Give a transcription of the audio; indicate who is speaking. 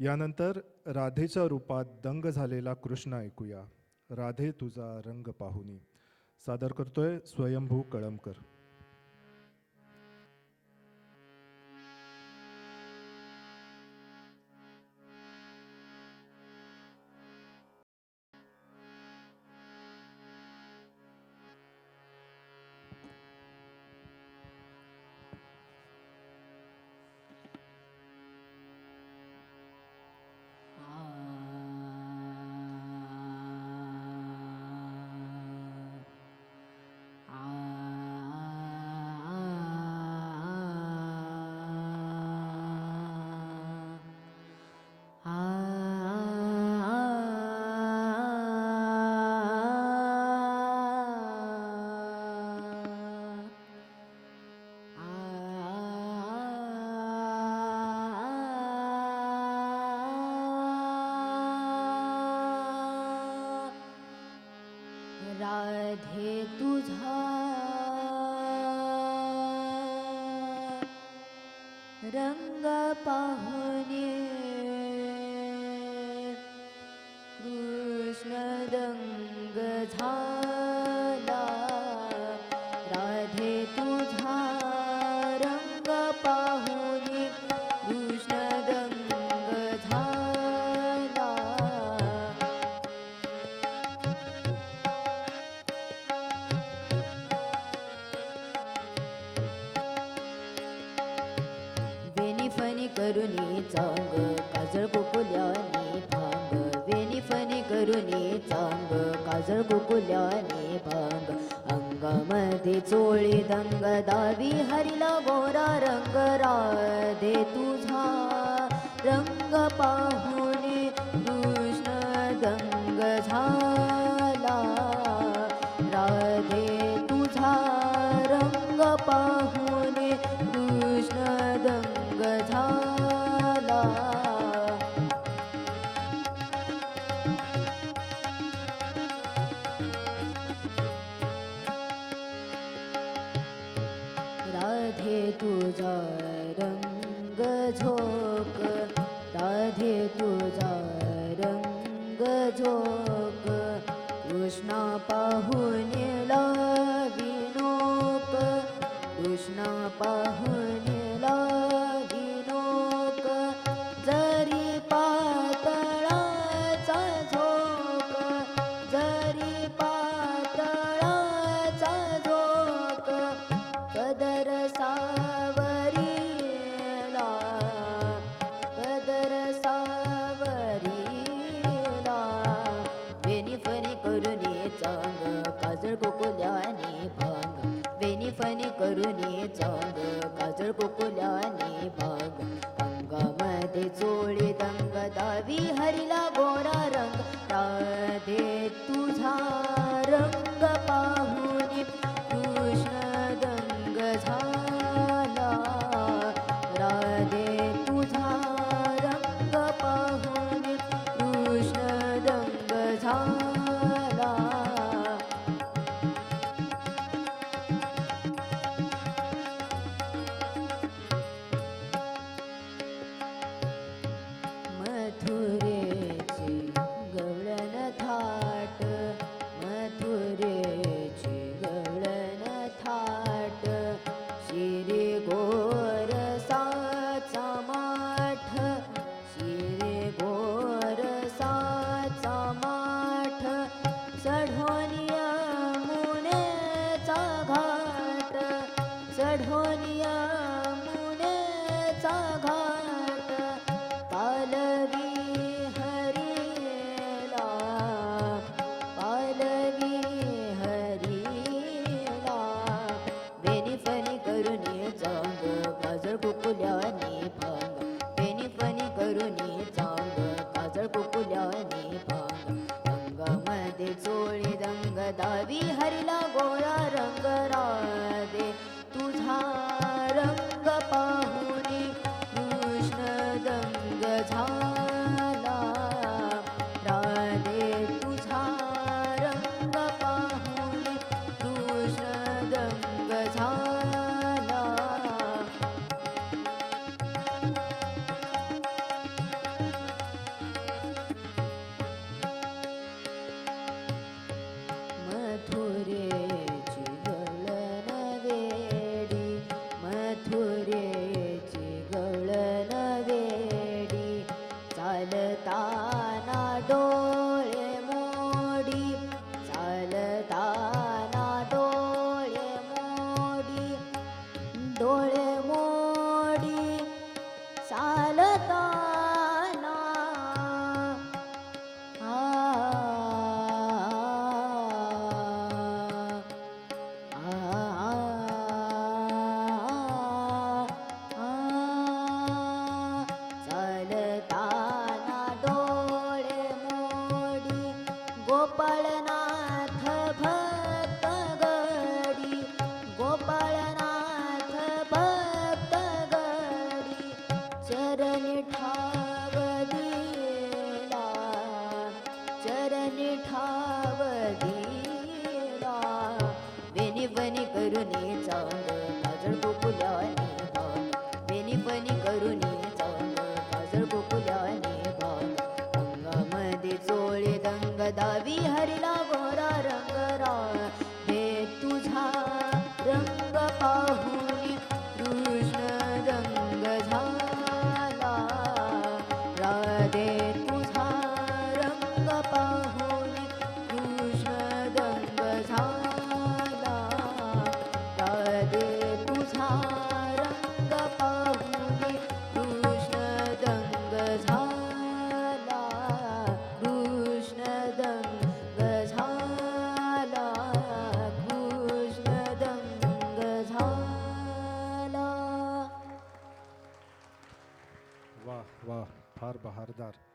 Speaker 1: यानंतर राधेच्या रूपात दंग झालेला कृष्ण ऐकूया. राधे तुझा रंग पाहुनी. सादर करतोय स्वयंभू कळमकर.
Speaker 2: राधे तुझा रंग पाहुने कृष्ण दंग झाला. राधे तुझा रंग पाहुने कृष्ण दंग झाला. वेणी फणी करुणी चांग काजळ गोकुल्याने भांग. वेणी फणी करुणी चांग काजळ गोकुल्याने भांग. अंगामध्ये चोळी दंग दावी हरिला गोरा रंग. राधे तुझा रंग पाहुने कृष्ण दंग झाला. राधे तुझा रंग पाहुने कृष्ण दंग झाला. राधे तुझा रंग झोक. राधे तुझा रंग झोक. कृष्णा पाहुणे लाविनोक. कृष्णा पाहुणे लाविनोक. जरी पातळाचा झोक. जरी पातळाचा झोक. कदर सावरीला. कदर सावरीला. वेणी फणी करुणी चांग काजळ गोकुल्याने भांग. वेणी फणी करुणी चांग काजळ गोकुल्याने भांग. अंगामध्ये चोळी दंग दावी हरिला गोरा रंग. राधे तुझा रंग पाहुने कृष्ण दंग झाला. राधे तुझा रंग पाहुने कृष्ण दंग झाला. विठ्ठला डोळे मोडी गोपाळनाथ भक्त गडी गोपाळनाथ भक्त गडी चरणी ठाव दिला चरणी ठाव दिला वेणी वनी करुणी चांग काजळ गोकुल्याने भांग वेणी वनी करुणी चांग काजळ गोकुल्याने भांग अंगामध्ये चोळे दंग दावी हरिला गोरा रंगरा हे तुझा रंग पाहुनी कृष्ण रंग झाला राधे तुझा रंग पाहुनी कृष्ण रंग झाला राधे तुझा रंग पाहुनी कृष्ण रंग झाला कृष्ण रंग झाला कृष्ण रंग झाला
Speaker 1: वाह वाह फार बहारदार.